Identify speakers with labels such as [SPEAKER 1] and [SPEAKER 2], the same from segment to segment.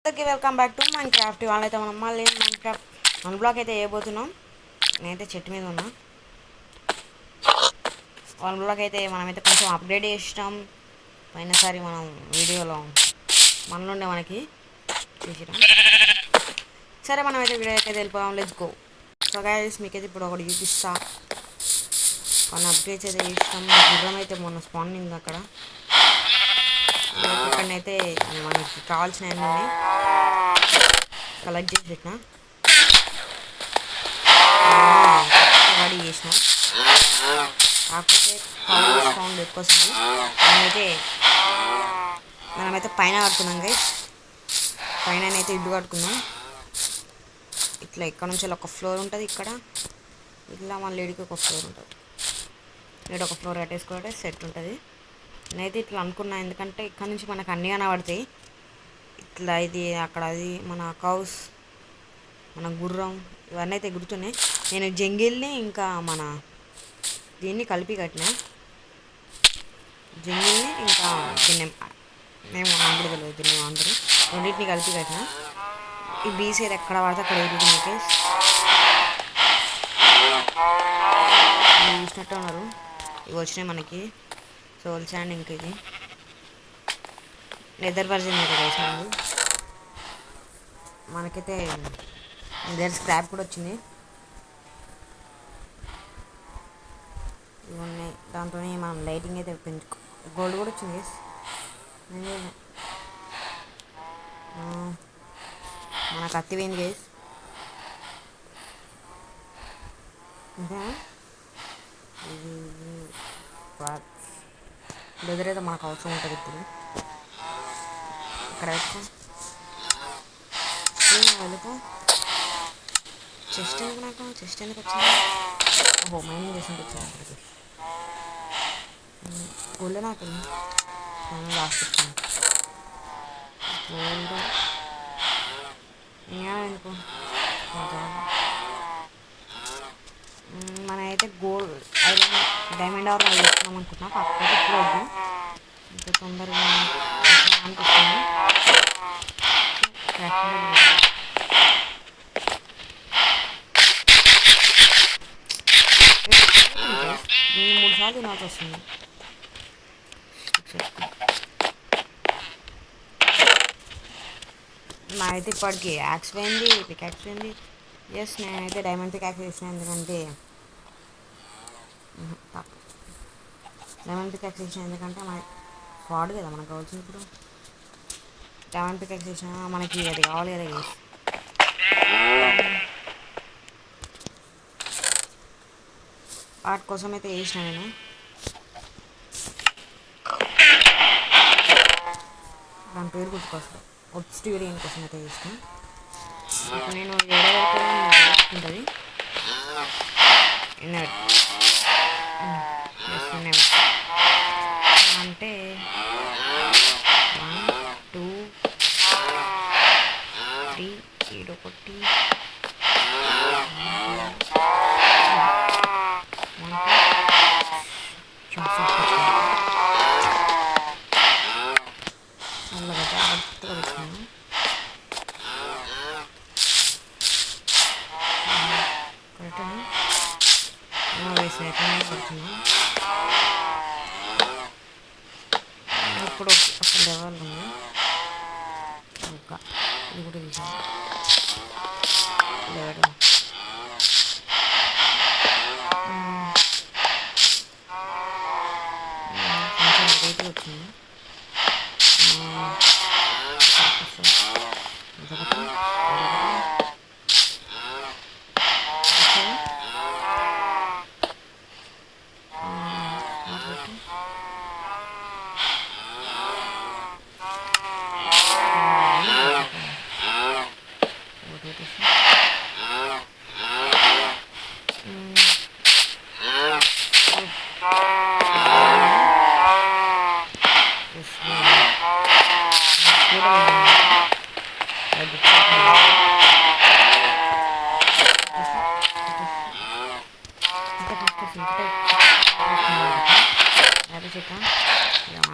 [SPEAKER 1] అందరికీ welcome back to Minecraft. వాళ్ళైతే మనం మళ్ళీ మైన్ క్రాఫ్ట్ వన్ బ్లాక్ అయితే వేయబోతున్నాం. నేనైతే చెట్టు మీద ఉన్నా. వన్ బ్లాక్ అయితే మనమైతే కొంచెం అప్గ్రేడ్ చేసినాం. పోయినసారి మనం వీడియోలో మనలుండే మనకి చేసినాం. సరే మనమైతే వీడియో అయితే వెళ్ళిపోదాం. Let's go. సో గైస్ మీకైతే ఇప్పుడు ఒకటి చూపిస్తా. కొన్ని అప్గ్రేడ్స్ అయితే చేసినాం. గుర్రం అయితే మొన్న స్పానింగ్ అక్కడ ఇక్కడనైతే మనకి కావాల్సిన అన్నీ కలెక్ట్ చేసి పెట్టిన రెడీ చేసిన. కాకపోతే సౌండ్ ఎక్కువ వస్తుంది. మనమైతే పైన కట్టుకున్నాం గైస్. పైన అయితే ఇల్లు కట్టుకున్నాం. ఇట్లా ఇక్కడ నుంచి ఒక ఫ్లోర్ ఉంటుంది. ఇక్కడ ఇట్లా మన లేడీకి ఒక ఫ్లోర్ ఉంటుంది. లేడీ ఒక ఫ్లోర్ కట్టేసుకోవడం సెట్ ఉంటుంది. నేనైతే ఇట్లా అనుకున్నా, ఎందుకంటే ఇక్కడ నుంచి మనకు అన్నీ కనబడతాయి. ఇట్లా ఇది అక్కడ అది మన కౌస్ మన గుర్రం ఇవన్నీ అయితే గుర్తున్నాయి. నేను జంగిల్ని ఇంకా మన దీన్ని కలిపి కట్టిన. జంగిల్ని ఇంకా దీన్ని మేము అందరూ తెలియదు, దీన్ని అందరూ రెండింటిని కలిపి కట్టిన. ఈ బీసీ అయితే ఎక్కడ పడితే అక్కడ ఎదుగుతున్నాయి. చూసినట్టు ఉన్నారు. ఇవి వచ్చినాయి మనకి సోల్ శాండ్. ఇంక ఇది లెదర్ వర్జన్ అయితే వేసినాము. మనకైతే లెదర్ స్క్రాప్ కూడా వచ్చింది. ఇవన్నీ దాంతో మనం లైటింగ్ అయితే పెంచుకో. గోల్డ్ కూడా వచ్చింది. మన కత్తి పోయింది గేస్. ఇది లెదర్ అయితే మనకు అవసరం ఉంటుంది. ఇప్పుడు ఇక్కడ వెళ్ళిపో. చెస్ట్ ఎందుకు నాకు చెస్ట్ ఎందుకు వచ్చింది? ఓహో, మైనింగ్ చేసి వచ్చింది. అక్కడికి గోల్డ్ నాకు లాస్ట్ వచ్చింది. గోల్డ్ ఎందుకు మన అయితే గోల్డ్ ఐరన్ డైమండ్ అవర్ అది చేస్తున్నాం అనుకుంటున్నా. కాకపోతే ఇప్పుడు వద్దు, ఇంకా తొందరగా అనిపిస్తుంది. 3 సార్లు తినాల్సి వస్తుంది. నాకైతే ఇప్పటికి యాక్స్ పోయింది, పికాక్స్ పోయింది. ఎస్, నేనైతే డైమండ్ పికాక్స్ చేసిన. ఎందుకంటే డైమండ్ పికాక్స్ చేసిన ఎందుకంటే మన ఫ్రాడ్ కదా మనకు కావాల్సింది. ఇప్పుడు డైమండ్ పికాక్స్ చేసిన మనకి అది కావాలి కదా. వాటి కోసం అయితే వేసిన నేను. దాని పేరు గుర్తుకొస్తుంది. ఒబ్స్టిరియన్ కోసం అయితే వేసిన. ఇప్పుడు నేను ఉంటుంది అంటే 1 2 3 ఏడు ఒకటి ఇప్పుడు అసలు లెవెల్ ఉంది. ఇంకా ఇది కూడా తీసాను. లెవెల్ కొంచెం రేటు వచ్చింది.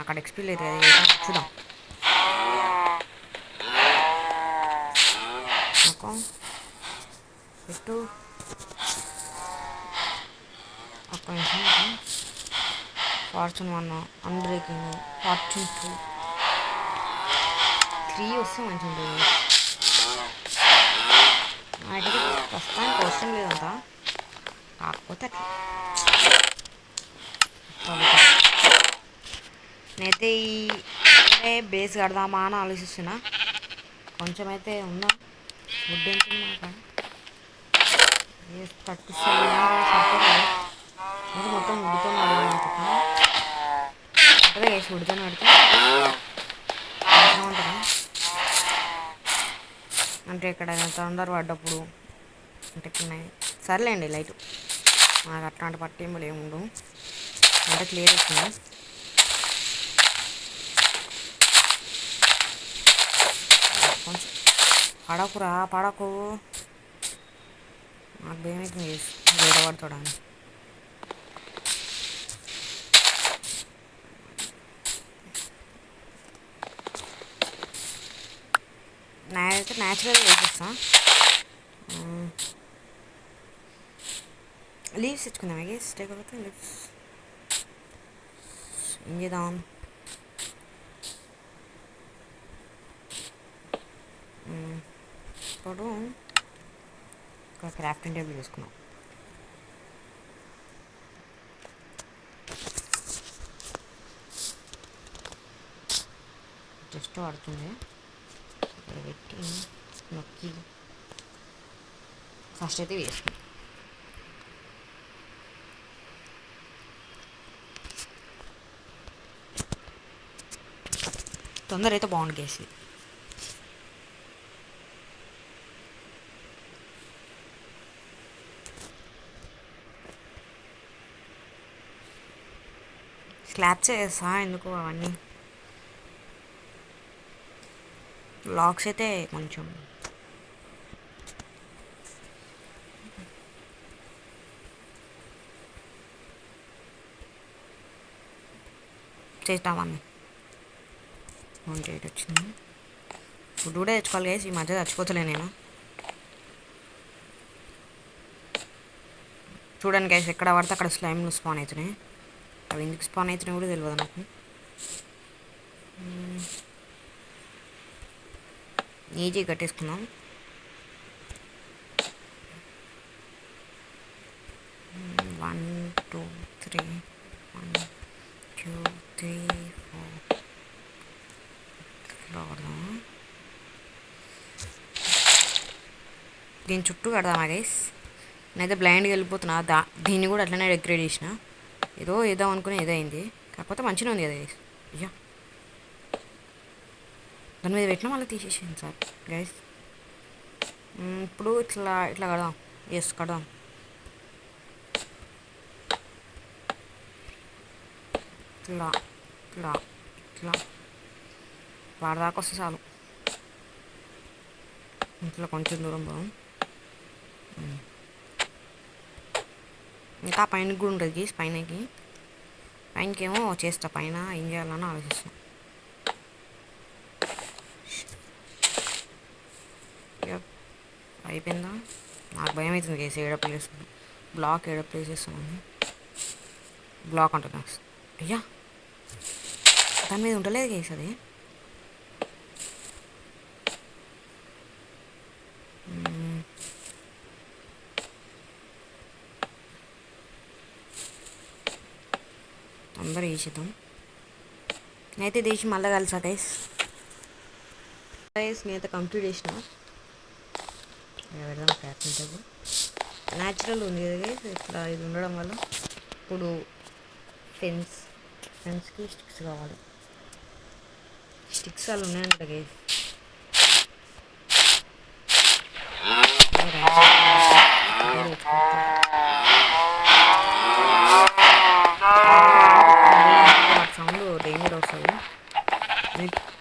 [SPEAKER 1] అక్కడ ఎక్స్పీ లేదు కదా, చూద్దాం. తీసుకో పెట్టు. ఒక్క నిమిషం. ఫార్చ్యూన్ 1, అన్బ్రేకింగ్, ఫార్చ్యూన్ 2, 3 వస్తే మంచిగా ఉంటుంది. నాకైతే ప్రస్తుతానికి అవసరం లేదంతా, కాకపోతే నేనైతే ఈ బేస్ కడదామా అని ఆలోచిస్తున్నా. కొంచెం అయితే ఉందా వుడ్ ఎంత కాడ కట్టిస్తాను. మొత్తం ఉడితో నడదాం అనుకుంటున్నా. అంటే వేసి ఉడితో నడితే ఏమంటారా అంటే ఇక్కడ తొందర పడ్డప్పుడు అంటే సర్లేండి లైట్ నాకు అట్లాంటి పట్టేమో ఏముండవు. అంటే క్లియర్ వస్తుంది. కొంచెం పడకురా పడకు, నాకు భయమైతే వేడ పడతాడని. నేనైతే న్యాచురల్గా వేసేస్తా. లీవ్స్ తెచ్చుకుందాం. గేస్ లేకపోతే లీవ్స్ ఏం చేద్దాం. ఇప్పుడు ఒక క్రాఫ్టింగ్ టేబుల్ తీసుకున్నాం. జస్ట్ పడుతుంది పెట్టి నొక్కి ఫస్ట్ అయితే వేసుకున్నాం. తొందర అయితే బాగుంది కేసి. స్లాబ్స్ వేస్తా ఎందుకు అవన్నీ లాక్స్ అయితే కొంచెం చేస్తామని డేట్ వచ్చింది. ఫుడ్ కూడా తెచ్చుకోవాలి గైస్. ఈ మధ్య చచ్చిపోతలే నేను. చూడండి గైస్, ఎక్కడ పడితే అక్కడ స్లైమ్లు స్పాన్ అవుతున్నాయి. అవి ఎందుకు స్పాన్ అవుతున్నాయి కూడా తెలియదు నాకు. ఈజీ కట్టేసుకుందాం. 1 2 3 1 2 3 4 ఇట్లా కడదాం. దీని చుట్టూ కడదామా గైస్. నేనైతే బ్లైండ్గా వెళ్ళిపోతున్నా. దీన్ని కూడా అట్లనే డెకరేట్ చేసిన. ఏదో వేద్దాం అనుకుని ఏదో అయింది, కాకపోతే మంచిగా ఉంది కదా గైస్. అయ్యా దాని మీద పెట్టినా మళ్ళీ తీసేసాను సార్ గైస్. ఇప్పుడు ఇట్లా ఇట్లా కడదాం. ఎస్ కడదాం. ఇట్లా ఇట్లా ఇట్లా వాడదాకా వస్తే చాలు. ఇట్లా కొంచెం దూరం పోదాం. ఇంకా పైన కూడా ఉంటుంది గీస్. పైనకేమో చేస్తా. పైన ఏం చేయాలని ఆలోచిస్తాను. అయిపోయిందా? నాకు భయం అవుతుంది గేస్. ఏడ ప్లేస్ బ్లాక్ ఏడ ప్లేస్ చేస్తామని. బ్లాక్ అంటున్నా. అయ్యా దాని మీద ఉండలేదు గేస్ అది. అందరూ వేసేద్దాం. నేనైతే తీసి మళ్ళీ కలిసా గైస్. నేనైతే కంప్లీట్ చేసిన. పెడదాం క్రాఫ్టింగ్ టేబుల్. న్యాచురల్ ఉంది కదా గైస్. ఇట్లా ఇది ఉండడం వల్ల ఇప్పుడు ఫెన్స్కి స్టిక్స్ కావాలి. స్టిక్స్ అలా ఉన్నాయంట గైస్. సౌండ్ డేంజర్ వస్తుంది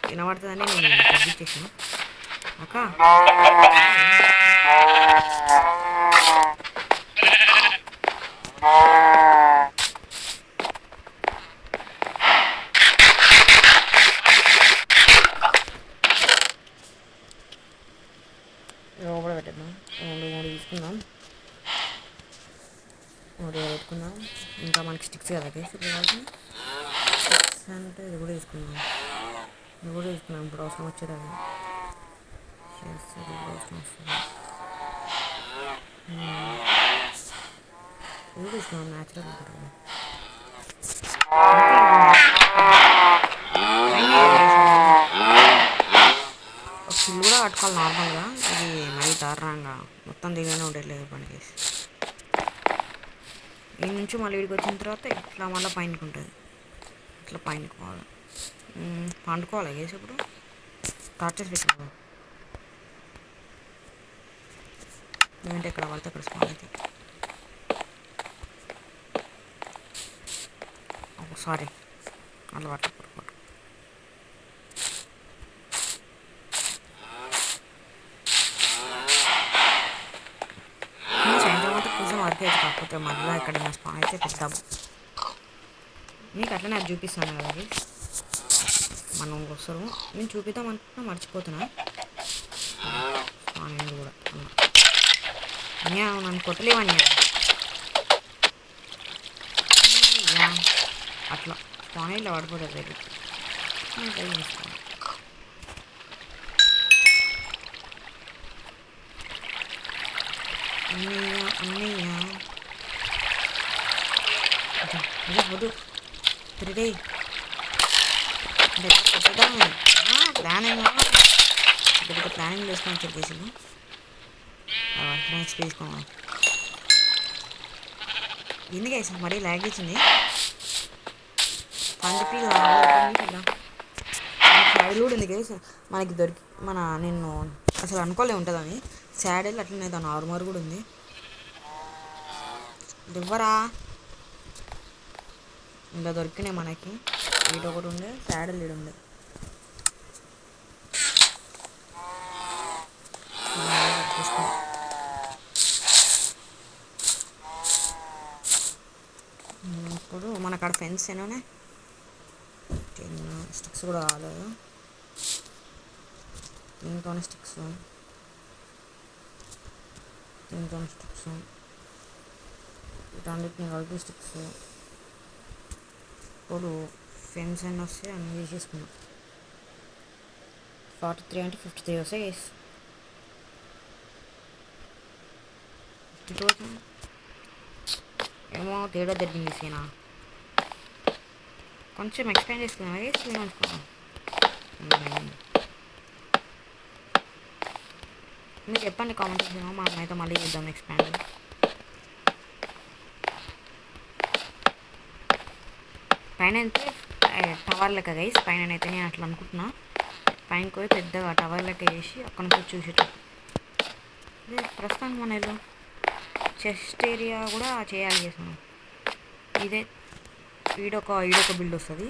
[SPEAKER 1] వినబడుతుందని నేను తగ్గించేసాను. అక్క లోపల పెట్టేద్దాం. 2 3 తీసుకుందాం. 3 పెట్టుకుందాం. ఇంకా మనకి స్టిక్స్ కదా గైస్ ఇప్పుడు కావాల్సిన స్టిక్స్ అంటే ఇది కూడా తీసుకుందాం. ఇది కూడా తీసుకున్నాం ఇప్పుడు అవసరం వచ్చేది అది. ఇది కూడా అవసరం వస్తుంది. ఇది తీసుకున్నాం న్యాచురల్ ఉంటుంది. ఒక చిల్లు కూడా కట్టుకోవాలి నార్మల్గా. ఇది మరీ దారుణంగా మొత్తం దిగానే ఉండట్లేదు పనికి. ఈ నుంచి మళ్ళీ వీడికి వచ్చిన తర్వాత ఇట్లా మళ్ళీ పైనకి ఉంటుంది. ఇట్లా పైనకి పోవాలి. పండుకోవాలి గేసి ఇప్పుడు టార్చర్స్ పెట్టుకోవాలి. ఎందుకంటే ఇక్కడ పడితే అక్కడ స్పాన్ అవుతుంది. సారీ అట్లా పట్టు సాయంత్రం అంతా కొంచెం వర్క్ అయితే కాకపోతే మళ్ళీ ఎక్కడైనా స్పాన్ అయితే పెద్దాం. మీకు అట్లనే అది చూపిస్తాను కదా అది మనం వస్తారు. నేను చూపిద్దాం అనుకుంటున్నా మర్చిపోతున్నా. స్పాన్ అయింది కూడా అన్యా నన్ను కొట్టలేవన్యా. అట్లా స్పాన్ ఇలా పడిపోతుంది దగ్గర ట్రై చేసుకోవాలి. అన్నయ్య వద్దు తిరిగే ప్లానింగ్ ప్లానింగ్ చేసుకొని చెప్పేసి నెక్స్ట్ తీసుకోవాలి. ఎందుకు వేసాను మరీ లాగ్ ఇచ్చింది. అందుకే సైడ్ కూడా ఉంది కేసు మనకి దొరికి నిన్ను అసలు అనుకోలే ఉంటుందని. శాడిల్ అట్లనే దాని ఆర్మర్ కూడా ఉంది. ఇవ్వరా ఇంకా దొరికినాయి మనకి. వీటి ఒకటి ఉండే శాడిల్ ఈడు ఉండే. ఇప్పుడు మనకు అక్కడ ఫెన్స్ ఏమోనే 10 స్టిక్స్ కూడా కాలేదు. దీంతో స్టిక్స్ వీటన్నిటిని కలిపి స్టిక్స్ ఇప్పుడు ఫెన్స్ అన్నీ వస్తే అన్నీ తీసేసుకున్నాం. 43 అంటే 53 వస్తాయి. 52 ఏమో తేడా జరిగింది. సీనా కొంచెం ఎక్స్ప్లెయిన్ చేసుకున్నాం. సీన్ అనుకున్నాం. మీరు చెప్పండి కామెంట్ చేసాము. మా అమ్మాయితో మళ్ళీ చేద్దాం ఎక్స్పాండ్. పైన అయితే టవర్ లెక్క గైస్. పైన అయితే నేను అట్లా అనుకుంటున్నా. పైనకి పోయి పెద్దగా టవర్ లెక్క వేసి అక్కడ నుంచి చూసేటట్టు. ప్రస్తుతానికి మన ఇల్లు చెస్ట్ ఏరియా కూడా చేయాలి చేసాను. ఇదే ఈడొక బిల్డ్ వస్తుంది.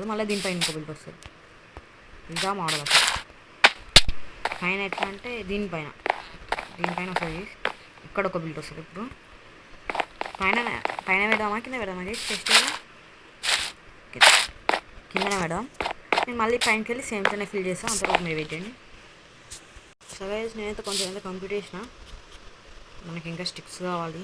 [SPEAKER 1] మళ్ళీ దీనిపైన ఇంకో బిల్డ్ వస్తుంది. ఇదా మోడల్ వస్తుంది. పైన ఎట్లా అంటే దీనిపైన వస్తుంది. ఇక్కడ ఒక బిల్డ్ వస్తుంది. ఇప్పుడు పైన పెడదామా కింద పెడదామా చెస్ట్ కిందనే పెడదాం. నేను మళ్ళీ పైనకి వెళ్ళి సేమ్తోనే ఫిల్ చేస్తాను. అంతవరకు మీరు పెట్టండి. సో గైస్ నేనైతే కొంచెం అయితే కంప్లీట్ చేసిన. మనకి ఇంకా స్టిక్స్ కావాలి.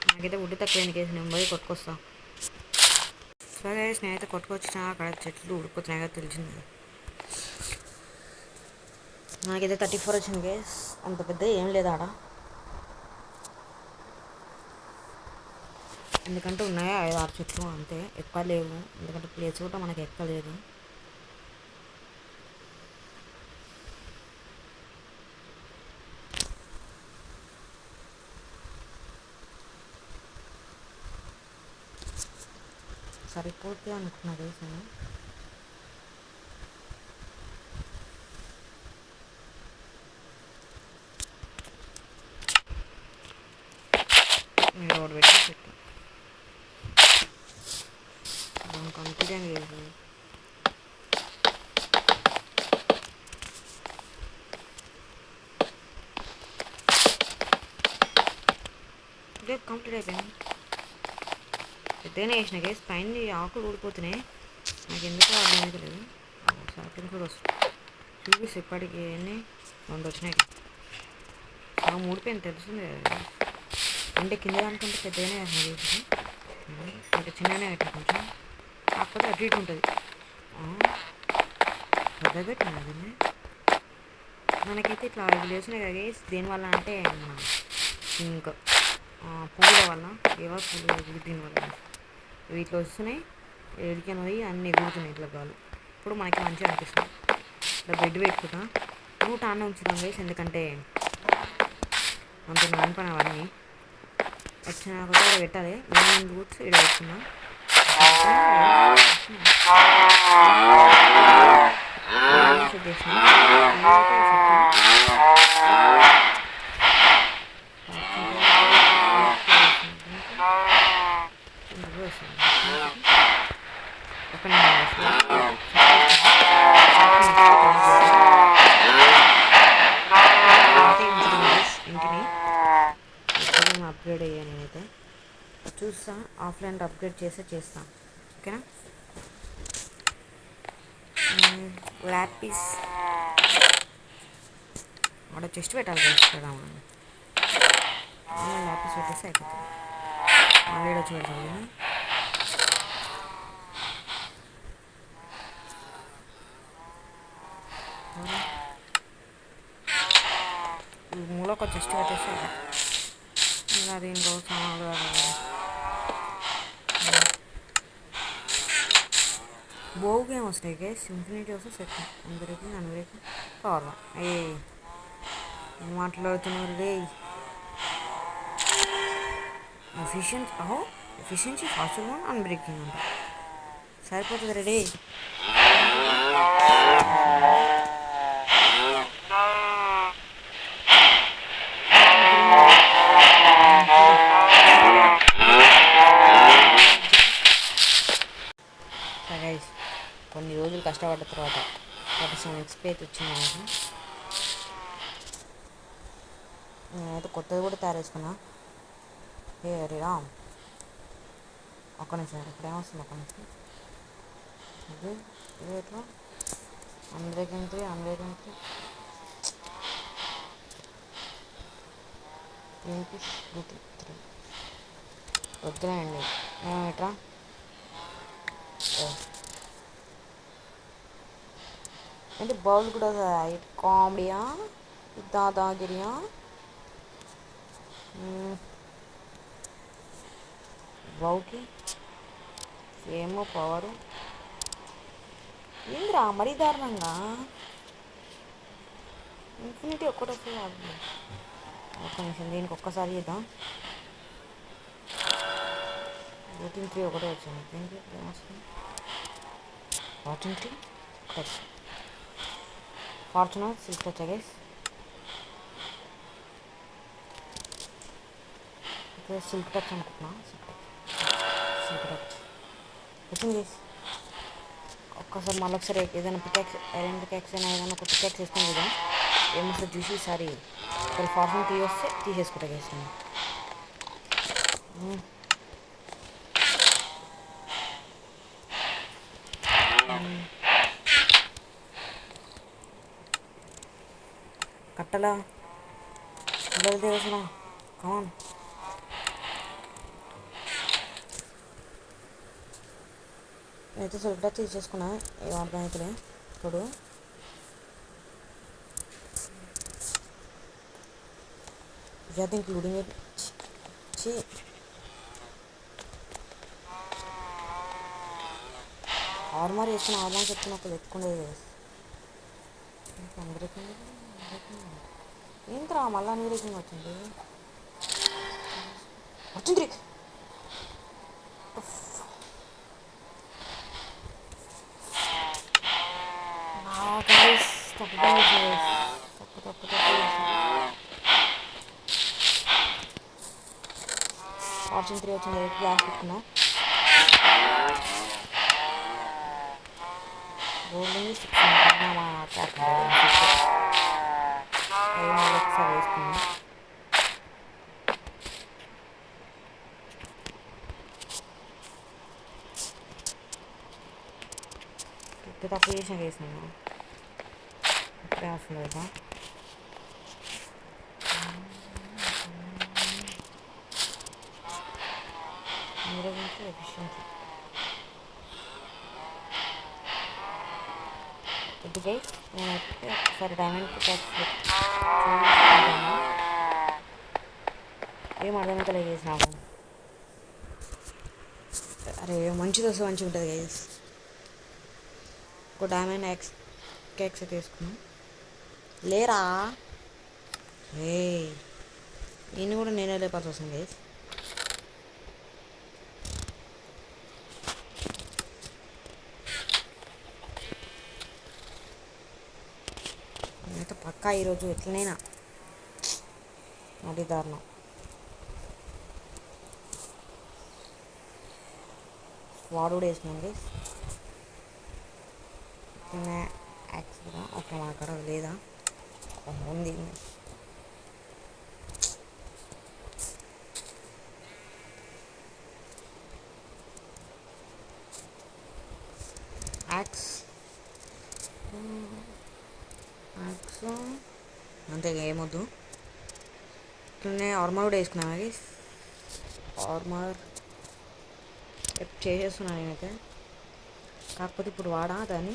[SPEAKER 1] నాకైతే వుడ్ తక్కువైన కేసు నేను పోయి కొట్టుకొస్తా. సో గైస్ నేనైతే కొట్టుకొచ్చిన. అక్కడ చెట్లు ఉడిపోతున్నాయి కదా తెలిసింది. నాకైతే 34 వచ్చింది గైస్. అంత పెద్ద ఏం లేదు ఆడ. ఎందుకంటే ఉన్నాయా 5-6 చెట్లు అంతే, ఎక్కువ లేవు. ఎందుకంటే ప్లేస్ కూడా మనకి ఎక్కువ లేదు. సరిపోతే అనుకున్నా గైస్ నేను. రోడ్ పెట్టి పెట్టు కంప్లీట్ అని చేసి కంప్లీట్ అయిపోయింది. పెద్దగానే వేసిన గేస్ పైన ఆకులు ఊడిపోతున్నాయి. నాకు ఎందుకో అర్థం అవుతలేదు. సాటింగ్ కూడా వస్తుంది చూపిస్తే ఇప్పటికి ఎన్ని 2 వచ్చినాయి. సగం ఊడిపోయింది తెలుస్తుంది కదా. అంటే కింద అనుకుంటే పెద్దగానే వేసిన గేసి అంటే చిన్నగానే పెట్టిన కొంచెం, కాకపోతే అటు ఇటు ఉంటుంది. పెద్ద పెట్టిన అదన్నీ మనకైతే ఇట్లా ఇవి లేచినాయి కదా గేస్. దేనివల్ల అంటే మన ఇంకా పువ్వుల వల్ల ఏవో పువ్వులు దీనివల్ల వీటిలో వస్తున్నాయి. ఎడికని పోయి అన్నీ ఎగురుతున్నాయి ఇట్లా గాలు. ఇప్పుడు మనకి మంచిగా అనిపిస్తుంది. ఇట్లా బెడ్ పెట్టుకుంటా రూట్ ఆనే ఉంచుతాం గేస్, ఎందుకంటే అంత నానిపోయిన అవన్నీ వచ్చిన కూడా ఇక్కడ పెట్టాలి. మెయిన్ రూట్స్ ఇక్కడ పెట్టుకున్నా సెట్ చేసిన ఒక ఇంటిని అప్గ్రేడ్ అయ్యా నేనైతే చూస్తా. ఆఫ్లైన్లో అప్గ్రేడ్ చేస్తా. ఓకేనా. ల్యాపిస్ ఆడ చెస్ట్ పెట్టాలి కదా మనం. ల్యాపిస్ పెట్టేస్తే అయిపోతుంది. ఆల్రెడీ వచ్చి పెడతాం కదా. మూల ఒక చెస్ట్ పెట్టేస్తే ఇంకా దీనిలో సామాన్లు బోవ్ గేమ్ వస్తాయి గైస్. ఇన్ఫినిటీ వస్తే సెట్ అందరికి అందరికి పవర్ ఏ మాట్లాడుతున్నారు రే. ఎఫిషియన్సీ ఫాస్ట్ వన్ అన్బ్రేకింగ్ అంట సరిపోతుంది రెడీ. గైస్ కొన్ని రోజులు కష్టపడ్డ తర్వాత సమ్ ఎక్స్పీ అయితే వచ్చింది నాకు. నేనైతే కొత్తది కూడా తయారు చేసుకున్నా. ఏ రామ్ ఒక్క నిమిషం ఇప్పుడేమొస్తుంది. ఒక్క నిమిషం ఇది ఇది ఎట్లా అన్బ్రేకింగ్ 3 వద్దులేండి. ఎట్రా ఏంటి బౌల్ కూడా కామెడీయా దాదాగిరియా. బౌకి ఏమో పవరు ఏంద్రా మరీ దారుణంగా. ఇన్ఫినిటీ ఒక్కటి వస్తుంది. ఒక్క నిమిషం దీనికి ఒక్కసారి చేద్దాం. రూటింగ్ 3 ఒకటే వచ్చింది. దీనికి ఏమొస్తుంది? రూటింగ్ 3 ఒకటి ఫార్చునర్ సిల్క్ వచ్చా గైస్. ఇక్కడ సిల్క్ టచ్ అనుకుంటున్నా. సిల్క్ టచ్ వచ్చింది గైస్. ఒక్కసారి మళ్ళీ ఒకసారి ఏదైనా పికాక్స్ ఐరన్ పికాక్స్ అయినా ఏదైనా ఒక పికాక్స్ వేసుకొని కదా ఏమొస్తుంది చూసి ఈసారి ఇక్కడ ఫార్చునర్ 3 వస్తే తీసేసుకుంటా గైస్. కట్టలా దేవసనా కమాన్. నేనైతే సెల్ఫ్ టచ్ తీసేసుకున్నా. ఏం అర్థం అవుతుంది ఇప్పుడు. విత్ ఇంక్లూడింగ్ ఇట్ ఆర్మర్ వేసుకుని ఆర్మర్ చెప్తున్నా ఒక ఎక్కువ అందరికీ ఏంట్రా మళ్ళీ అన్బ్రేకింగ్ వచ్చింది. ఫార్చ్యూన్ 3 వచ్చింది. గ్లాస్ పెట్టుకున్నా. గోల్డ్ 6 ఒకసారి వేసుకున్నా. తప్పు చేసిన కేసు నేను ఇప్పుడే వస్తుంది కదా. మీరే గురించి ఎఫిషియన్సీ ఇది గైస్. నేనైతే ఒకసారి డైమండ్ పికాక్స్ చూసుకుంటాను. ఏం అర్థమైతే చేసినాము. అరే మంచిది వస్తే మంచిగా ఉంటుంది గైస్. ఒక డైమండ్ కేక్స్ అయితే వేసుకున్నాం. లేరా ఏ నేను కూడా నేనే లేపాల్సి వస్తుంది గైస్. నేనైతే పక్కా ఈరోజు ఎట్లనైనా అది దారుణం. వాడు కూడా వేసినాం గైస్. యాక్చువల్గా ఓకే మా అక్కడ లేదా ఉంది. యాక్స్ అంతే ఏమొద్దు. ఇట్లనే ఆర్మర్ కూడా వేసుకున్నాను గైస్. ఆర్మర్ చేసేస్తున్నాను నేనైతే. కాకపోతే ఇప్పుడు వాడా దాన్ని.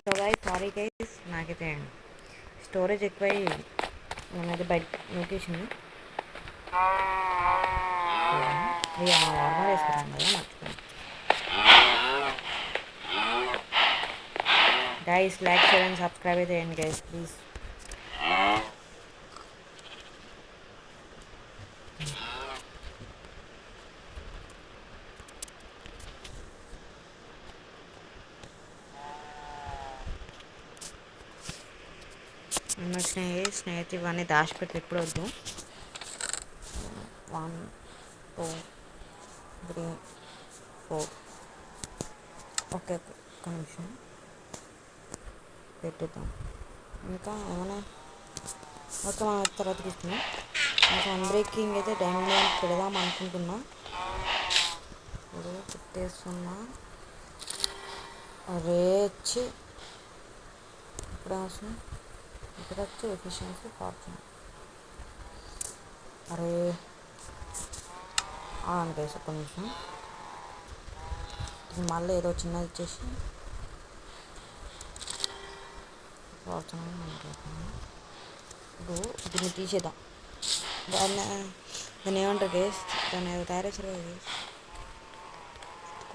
[SPEAKER 1] సో గైస్ సారీ గైస్, నాకైతే స్టోరేజ్ ఎక్కువై నేనైతే బయట నోటేషన్ ఆర్మర్ వేసుకున్నాను కదా మర్చిపోయాను. Guys like share and subscribe అయితే చేయండి గైస్ ప్లీజ్. వచ్చినాయి స్నేహితులు ఇవన్నీ దాచిపెట్టి ఎప్పుడు వద్దు. 1 2 3 4 ఓకే ఒక్క నిమిషం పెట్టుద్దాం. ఇంకా ఏమైనా ఓకే మనం తర్వాత తీసుకున్నాం. ఇంకా అన్బ్రేకింగ్ అయితే డైమండ్ పెడదాం అనుకుంటున్నా. ఇప్పుడు పెట్టేస్తున్నా. అరే వచ్చి ఇప్పుడే వస్తుంది. ఇక్కడ వచ్చి ఎఫిషియన్సీ ఫార్చ్యూన్. అరే అంటే ఒక్క నిమిషం మళ్ళీ ఏదో చిన్నది ఇచ్చేసి ఫార్చ్యూన్ ఇప్పుడు దీన్ని తీసేద్దాం. దాన్ని ఏమంటారు గేస్, దాన్ని ఏదో తయారు చేశారు కదా గేస్,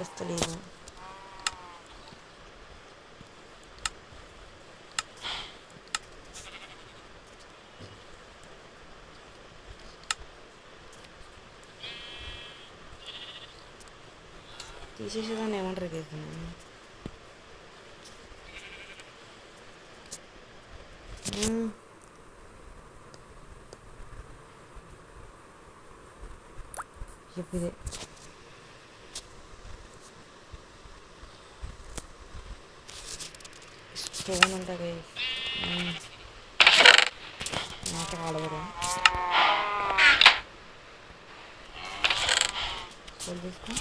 [SPEAKER 1] వస్తలేదు. తీసేసేదాన్ని ఏమంటారు గేస్, చెప్పిదే స్టోన్ అంట గైస్. నాకు ఆడవరు తీసుకో.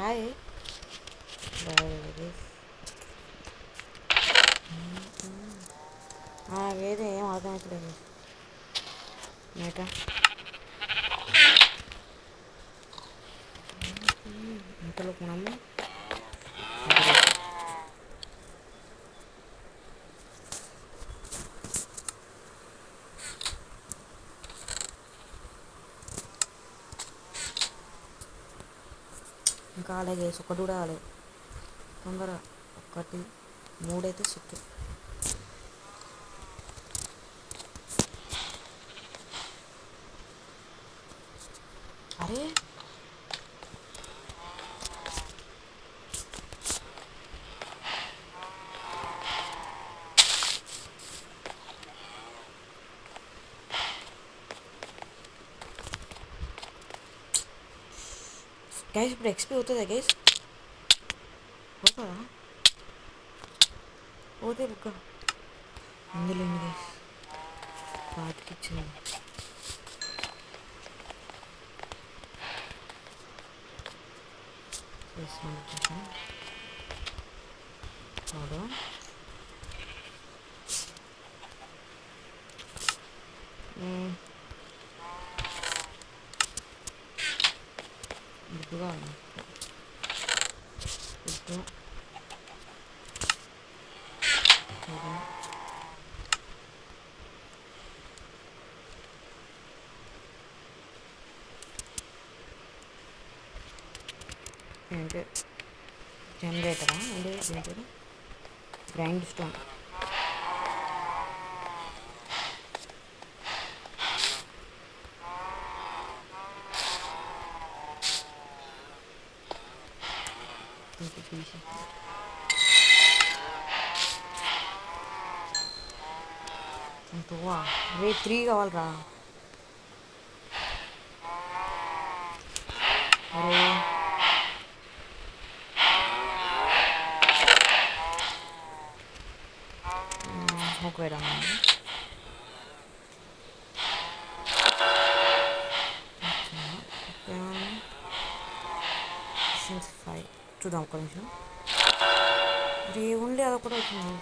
[SPEAKER 1] హాయ్ ఏదో ఏం అర్థమవుతలేదు మేట. ఇంతలోకి మనము ఇంకా అలాగే ఒకటి కూడా ఆడే తొందర 1 3 అయితే సిక్కు. అరే గైస్ ఇప్పుడు ఎక్స్పీ అవుతుందా గైస్? పోతుందా? పోతే బుక్క అందులో గైస్ పాతికి ఇచ్చింది. చేస్తున్నాను కొంచెం చూడు. గుడ్డు కావాలి, గుడ్డు చూడు. ఏంటి జనరేటరా అంటే ఏంటి? Grind stone. ఇంకా తీసి అంతవా రే 3 కావాలరా. అరే ఒకవేళ ఫైవ్ చూద్దాం ఒక్క నిమిషం. రే ఓన్లీ అదొకటి వచ్చింది.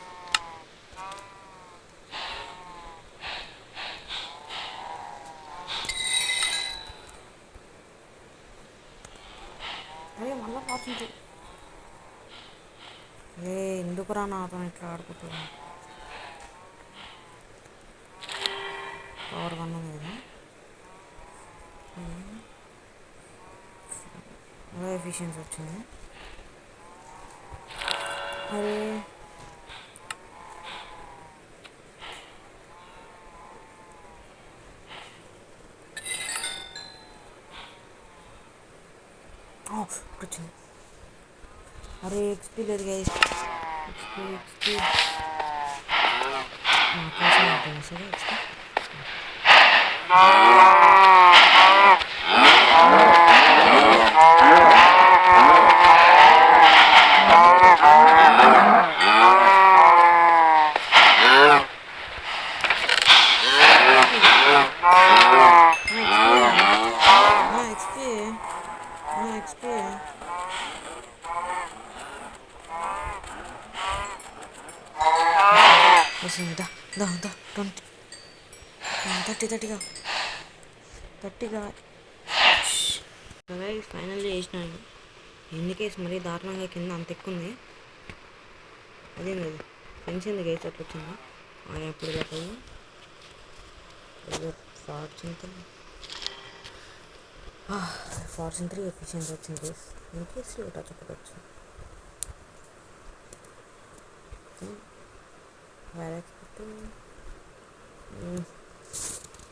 [SPEAKER 1] అరే మళ్ళీ పాసింది. రే ఎందుకురా నాతో ఇట్లా ఆడుకుంటున్నా? పవర్ 1 ఉంది కదా, అదే ఎఫిషియన్సీ వచ్చింది. అరే వచ్చింది. అరే ఎక్స్పీ లేదు గైస్, ఎక్స్పీ నా కోసం ఉంటుంది సరే ఎక్స్పీ. ఎక్స్పీ దా దా దా 20 30గా ఫైనల్లీ చేసినాను. ఎందుకేసి మరీ దారుణంగా కింద అంత ఎక్కువ ఉంది. అదేం లేదు పెంచింది గేస్ అట్లా వచ్చింది. ఎప్పుడు లేకపోయి ఫార్చ్యూన్ 3 ఎఫిషియన్సీ వచ్చింది గేస్. ఇంకేసి టచ్ చెప్పవచ్చు.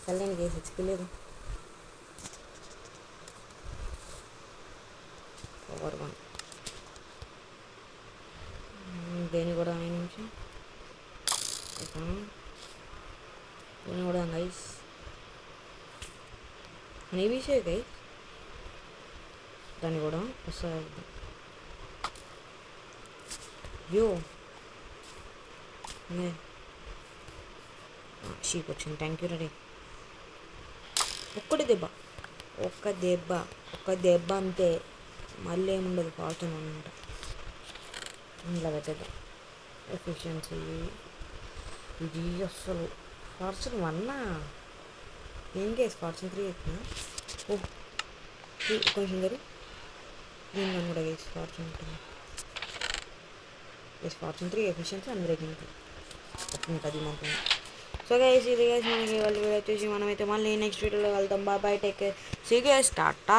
[SPEAKER 1] కళ్యాణ్ గేస్ హెచ్పీ లేదు. పవర్ 1 దేని కూడా 9 నిమిషం దేని కూడా గైస్ అని విషయం గైస్. దాన్ని కూడా వస్తుంది వ్యూ షీప్ వచ్చింది. Thank you ready. ఒక్క దెబ్బ అంతే, మళ్ళీ ఏముండదు. ఫార్చ్యూన్ అనమాట. ఇంట్లో పెట్టేద్దాం. ఎఫిషియన్సీ ఇది అస్సలు ఫార్చ్యూన్ 1 ఏం కేసు ఫార్చ్యూన్ 3 ఎక్కినా. కొంచెం గారు దీని కూడా కేసు ఫార్చ్యూన్ ఉంటుంది. ఫార్చ్యూన్ 3 ఎఫిషియన్సీ అన్బ్రేకింగ్ ఉంటుంది మాకు. సో గైస్ ఇది గైస్ మనకి వాళ్ళు వచ్చేసి మనమైతే మళ్ళీ నెక్స్ట్ వీడియోలో వెళ్తాం. Bye take care, see guys, Tata.